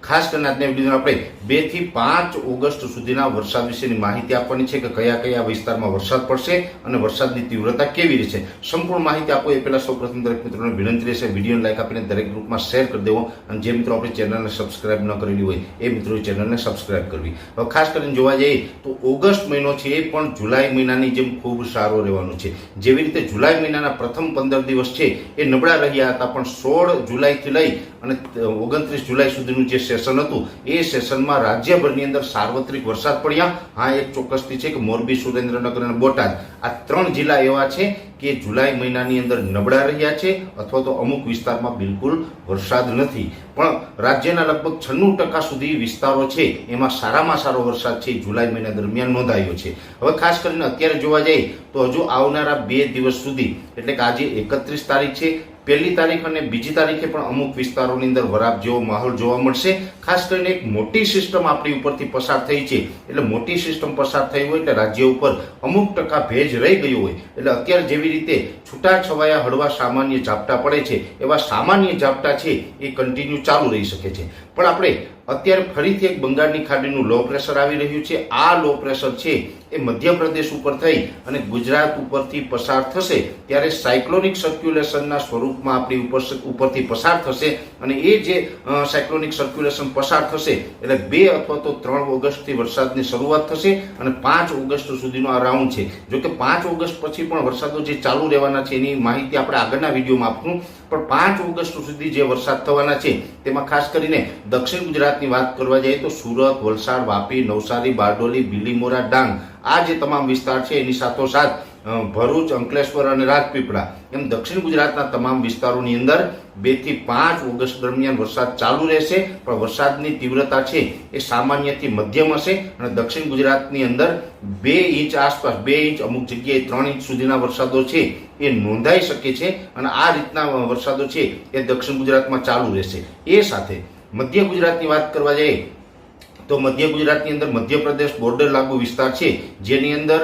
ખાસ કરીને આજના વિડીયોમાં આપણે 2 થી 5 ઓગસ્ટ સુધીના વરસાદ વિશેની માહિતી આપવાની છે કે કયા કયા વિસ્તારમાં વરસાદ પડશે અને વરસાદની તીવ્રતા કેવી રહેશે. સંપૂર્ણ માહિતી આપો એ પહેલા સૌપ્રથમ દરેક મિત્રોને વિનંતી રહેશે વિડીયોને લાઈક આપીને દરેક ગ્રુપમાં શેર કરી દેવો અને જે મિત્રો આપણી ચેનલને સબસ્ક્રાઇબ ન કરેલી હોય એ મિત્રોએ ચેનલને સબસ્ક્રાઇબ કરવી. હવે ખાસ કરીને જોવા જઈએ તો ઓગસ્ટ મહિનો છે એ પણ જુલાઈ મહિનાની જેમ ખૂબ સારો રહેવાનો છે. જેવી રીતે જુલાઈ મહિનાના પ્રથમ 15 દિવસ છે એ નબળા રહ્યા હતા, પણ 16 જુલાઈથી લઈ અને 29 જુલાઈ સુધીનું જે સેશન હતું એ સેશનમાં રાજ્યભરની અંદર સાર્વત્રિક વરસાદ પડ્યા. હા, એક ચોક્કસથી છે કે મોરબી, સુરેન્દ્રનગર અને બોટાદ આ 3 જિલ્લા એવા છે કે જુલાઈ મહિનાની અંદર નબળા રહ્યા છે અથવા તો અમુક વિસ્તારમાં બિલકુલ વરસાદ નથી. પણ રાજ્યના લગભગ 96% સુધી વિસ્તારો છે એમાં સારામાં સારો વરસાદ છે જુલાઈ મહિના દરમિયાન નોંધાયો છે. હવે ખાસ કરીને અત્યારે જોવા જઈએ તો હજુ આવનારા 2 દિવસ સુધી એટલે કે આજે 31 તારીખ છે, 1લી તારીખ અને 2જી તારીખે પણ અમુક વિસ્તારોની અંદર વરાપ જેવો માહોલ જોવા મળશે. ખાસ કરીને એક મોટી સિસ્ટમ આપણી ઉપરથી પસાર થઈ છે, એટલે મોટી સિસ્ટમ પસાર થઈ હોય એટલે રાજ્ય ઉપર અમુક ટકા ભેજ રહી ગયો હોય એટલે અત્યારે જેવી રીતે છૂટાછવાયા હળવા સામાન્ય ઝાપટા પડે છે એવા સામાન્ય ઝાપટા છે એ કન્ટિન્યુ ચાલુ રહી શકે છે. પણ આપણે અત્યારે ફરીથી એક બંગાળની ખાડીનું લો પ્રેશર આવી રહ્યું છે. આ લો પ્રેશર છે એ મધ્યપ્રદેશ ઉપર થઈ અને ગુજરાત ઉપરથી પસાર થશે ત્યારે સાયક્લોનિક સર્ક્યુલેશનના સ્વરૂપમાં આપણી ઉપરથી પસાર થશે અને એ જે સાયક્લોનિક સર્ક્યુલેશન પસાર થશે એટલે 2 અથવા તો 3 ઓગસ્ટથી વરસાદની શરૂઆત થશે અને 5 ઓગસ્ટ સુધીનો આ રાઉન્ડ છે. જો કે 5 ઓગસ્ટ પછી પણ વરસાદો જે ચાલુ રહેવાના છે એની માહિતી આપણે આગળના વિડીયોમાં આપશું. પણ 5 ઓગસ્ટ સુધી જે વરસાદ થવાના છે તેમાં ખાસ કરીને દક્ષિણ ગુજરાતની વાત કરવા જઈએ તો સુરત, વલસાડ, વાપી, નવસારી, બારડોલી, બીલીમોરા, ડાંગ આ જે તમામ વિસ્તાર છે એની સાથોસાથ ભરૂચ, અંકલેશ્વર અને રાજપીપળા એમ દક્ષિણ ગુજરાતના તમામ વિસ્તારોની અંદર 2 થી 5 ઓગસ્ટ દરમિયાન વરસાદ ચાલુ રહેશે. પણ વરસાદની તીવ્રતા છે એ સામાન્યથી મધ્યમ હશે અને દક્ષિણ ગુજરાતની અંદર 2 ઇંચ આસપાસ, 2 ઇંચ અમુક જગ્યાએ 3 ઇંચ સુધીના વરસાદો છે એ નોંધાઈ શકે છે અને આ રીતના વરસાદો છે એ દક્ષિણ ગુજરાતમાં ચાલુ રહેશે. એ સાથે મધ્ય ગુજરાતની વાત કરવા જઈએ તો મધ્ય ગુજરાતની અંદર મધ્યપ્રદેશ બોર્ડર લાગુ વિસ્તાર છે જેની અંદર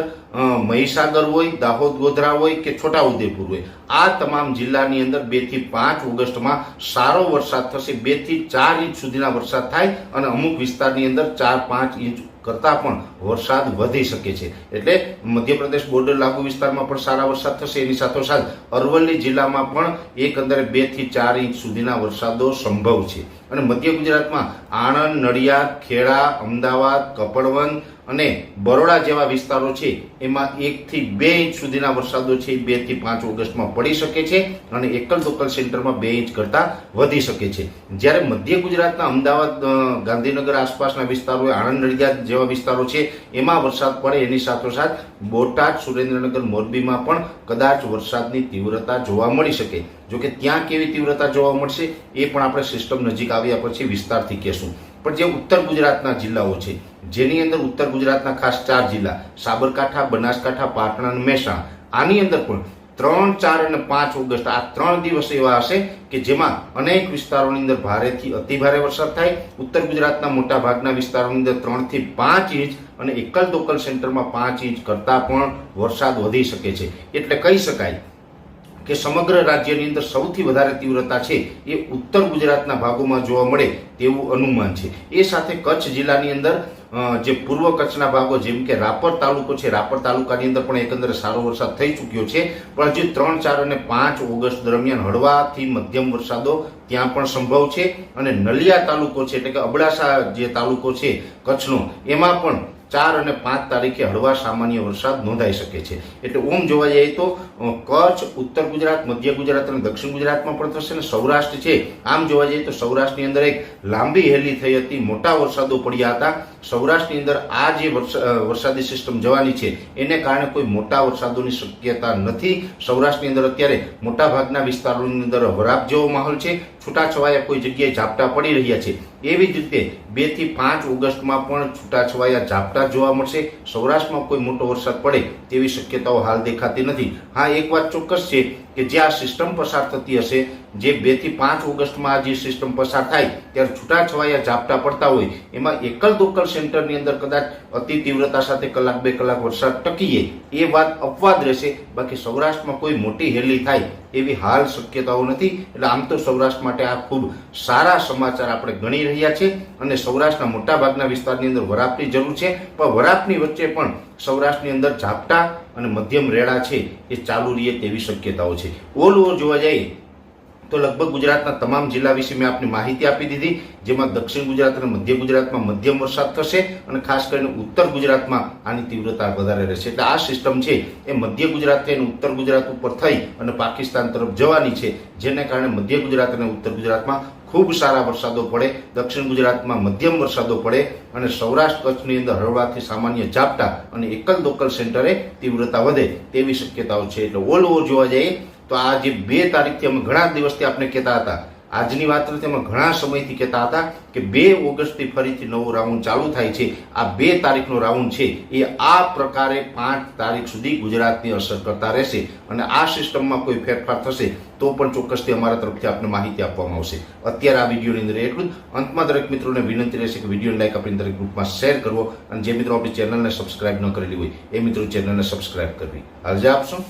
મહીસાગર હોય, દાહોદ, ગોધરા હોય કે છોટાઉદેપુર હોય આ તમામ જિલ્લાની અંદર 2 થી 5 ઓગસ્ટમાં સારો વરસાદ થશે. 2 થી 4 ઇંચ સુધીના વરસાદ થાય અને અમુક વિસ્તારની અંદર 4-5 ઇંચ કરતાં પણ વરસાદ વધી શકે છે. એટલે મધ્યપ્રદેશ બોર્ડર લાગુ વિસ્તારમાં પણ સારા વરસાદ થશે. એની સાથોસાથ અરવલ્લી જિલ્લામાં પણ એકંદરે 2 થી 4 ઇંચ સુધીના વરસાદો સંભવ છે. અને મધ્ય ગુજરાતમાં આણંદ, નડિયાદ, ખેડા, અમદાવાદ, કપડવંજ અને બરોડા જેવા વિસ્તારો છે એમાં 1 થી 2 ઇંચ સુધીના વરસાદો છે 2 થી 5 ઓગસ્ટમાં પડી શકે છે અને એકલ દોકલ સેન્ટરમાં 2 ઇંચ કરતાં વધી શકે છે. જ્યારે મધ્ય ગુજરાતના અમદાવાદ, ગાંધીનગર આસપાસના વિસ્તારો, આણંદ, નડિયાદ જેવા વિસ્તારો છે એમાં વરસાદ પડે એની સાથોસાથ બોટાદ, સુરેન્દ્રનગર, મોરબીમાં પણ કદાચ વરસાદની તીવ્રતા જોવા મળી શકે. જોકે ત્યાં કેવી તીવ્રતા જોવા મળશે એ પણ આપણે સિસ્ટમ નજીક આવ્યા પછી વિસ્તારથી કહેશું. પણ જે ઉત્તર ગુજરાતના જિલ્લાઓ છે જેની અંદર ઉત્તર ગુજરાતના ખાસ 4 જિલ્લા સાબરકાંઠા, બનાસકાંઠા, પાટણ અને મહેસાણા આની અંદર પણ 3, 4 અને 5 ઓગસ્ટ આ 3 દિવસ એવા હશે કે જેમાં અનેક વિસ્તારોની અંદર ભારેથી અતિભારે વરસાદ થાય. ઉત્તર ગુજરાતના મોટા ભાગના વિસ્તારોની અંદર 3 થી 5 ઇંચ અને એકલ દોકલ સેન્ટરમાં 5 ઇંચ કરતાં પણ વરસાદ વધી શકે છે. એટલે કહી શકાય કે સમગ્ર રાજ્યની અંદર સૌથી વધારે તીવ્રતા છે એ ઉત્તર ગુજરાતના ભાગોમાં જોવા મળે તેવું અનુમાન છે. એ સાથે કચ્છ જિલ્લાની અંદર જે પૂર્વ કચ્છના ભાગો જેમ કે રાપર તાલુકો છે, રાપર તાલુકાની અંદર પણ એકંદરે સારો વરસાદ થઈ ચૂક્યો છે. પણ હજી 3, 4 અને 5 ઓગસ્ટ દરમિયાન હળવાથી મધ્યમ વરસાદો ત્યાં પણ સંભવ છે. અને નલિયા તાલુકો છે એટલે કે અબડાસા જે તાલુકો છે કચ્છનો એમાં પણ 4 અને 5 તારીખે હળવા સામાન્ય વરસાદ નોંધાઈ શકે છે. એટલે ઓમ જોવા જઈએ તો કચ્છ, ઉત્તર ગુજરાત, મધ્ય ગુજરાત અને દક્ષિણ ગુજરાતમાં પણ થશે અને સૌરાષ્ટ્ર છે આમ જોવા જઈએ તો સૌરાષ્ટ્રની અંદર એક લાંબી હેલી થઈ હતી, મોટા વરસાદો પડ્યા હતા. સૌરાષ્ટ્રની અંદર આ જે વરસાદી સિસ્ટમ જવાની છે એને કારણે કોઈ મોટા વરસાદોની શક્યતા નથી. સૌરાષ્ટ્રની અંદર અત્યારે મોટા ભાગના વિસ્તારોની અંદર વરાપ જેવો માહોલ છે, છૂટાછવાયા કોઈ જગ્યાએ ઝાપટા પડી રહ્યા છે. એવી જ રીતે 2 થી 5 ઓગસ્ટમાં પણ છૂટાછવાયા ઝાપટા જોવા મળશે. સૌરાષ્ટ્રમાં કોઈ મોટો વરસાદ પડે તેવી શક્યતાઓ હાલ દેખાતી નથી. હા, એક વાત ચોક્કસ છે કે જે આ સિસ્ટમ પસાર થતી હશે જે 2 થી 5 ઓગસ્ટમાં આ જે સિસ્ટમ પસાર થાય ત્યારે છૂટાછવાયા ઝાપટા પડતા હોય એમાં એકલ દોકલ સેન્ટરની અંદર કદાચ અતિ તીવ્રતા સાથે કલાક 2 કલાક વરસાદ ટકીએ એ વાત અપવાદ રહેશે. બાકી સૌરાષ્ટ્રમાં કોઈ મોટી હેલી થાય એવી હાલ શક્યતાઓ નથી. એટલે આમ તો સૌરાષ્ટ્ર માટે આ ખૂબ સારા સમાચાર આપણે ગણી રહ્યા છે અને સૌરાષ્ટ્રના મોટાભાગના વિસ્તારની અંદર વરાપની જરૂર છે, પણ વરાપની વચ્ચે પણ સૌરાષ્ટ્રની અંદર ઝાપટા અને મધ્યમ રેડા છે એ ચાલુ રહે તેવી શક્યતાઓ છે. ઓલ ઓવર જોવા જઈએ તો લગભગ ગુજરાતના તમામ જિલ્લા વિશે મેં આપને માહિતી આપી દીધી, જેમાં દક્ષિણ ગુજરાત અને મધ્ય ગુજરાતમાં મધ્યમ વરસાદ થશે અને ખાસ કરીને ઉત્તર ગુજરાતમાં આની તીવ્રતા વધારે રહેશે. એટલે આ સિસ્ટમ છે એ મધ્ય ગુજરાતથી અને ઉત્તર ગુજરાત ઉપર થઈ અને પાકિસ્તાન તરફ જવાની છે, જેને કારણે મધ્ય ગુજરાત અને ઉત્તર ગુજરાતમાં ખૂબ સારા વરસાદો પડે, દક્ષિણ ગુજરાતમાં મધ્યમ વરસાદો પડે અને સૌરાષ્ટ્ર કચ્છની અંદર હળવાથી સામાન્ય ઝાપટા અને એકલ દોકલ સેન્ટરે તીવ્રતા વધે તેવી શક્યતાઓ છે. એટલે ઓલ ઓવર જોવા જઈએ તો આ જે 2 તારીખથી અમે ઘણા દિવસથી આપણે કહેતા હતા, આજની વાત નથી, અમે ઘણા સમયથી કહેતા હતા કે 2 ઓગસ્ટથી ફરીથી નવો રાઉન્ડ ચાલુ થાય છે. આ 2 તારીખનો રાઉન્ડ છે એ આ પ્રકારે 5 તારીખ સુધી ગુજરાતની અસર કરતા રહેશે અને આ સિસ્ટમમાં કોઈ ફેરફાર થશે તો પણ ચોક્કસથી અમારા તરફથી આપને માહિતી આપવામાં આવશે. અત્યારે આ વિડીયોની અંદર એટલું જ. અંતમાં દરેક મિત્રોને વિનંતી રહેશે કે વિડીયોને લાઈક આપીને દરેક ગ્રુપમાં શેર કરવો અને જે મિત્રો આપણી ચેનલને સબસ્ક્રાઇબ ન કરેલી હોય એ મિત્રો ચેનલને સબસ્ક્રાઇબ કરવી. હાલ આપશો.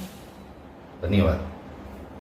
ધન્યવાદ.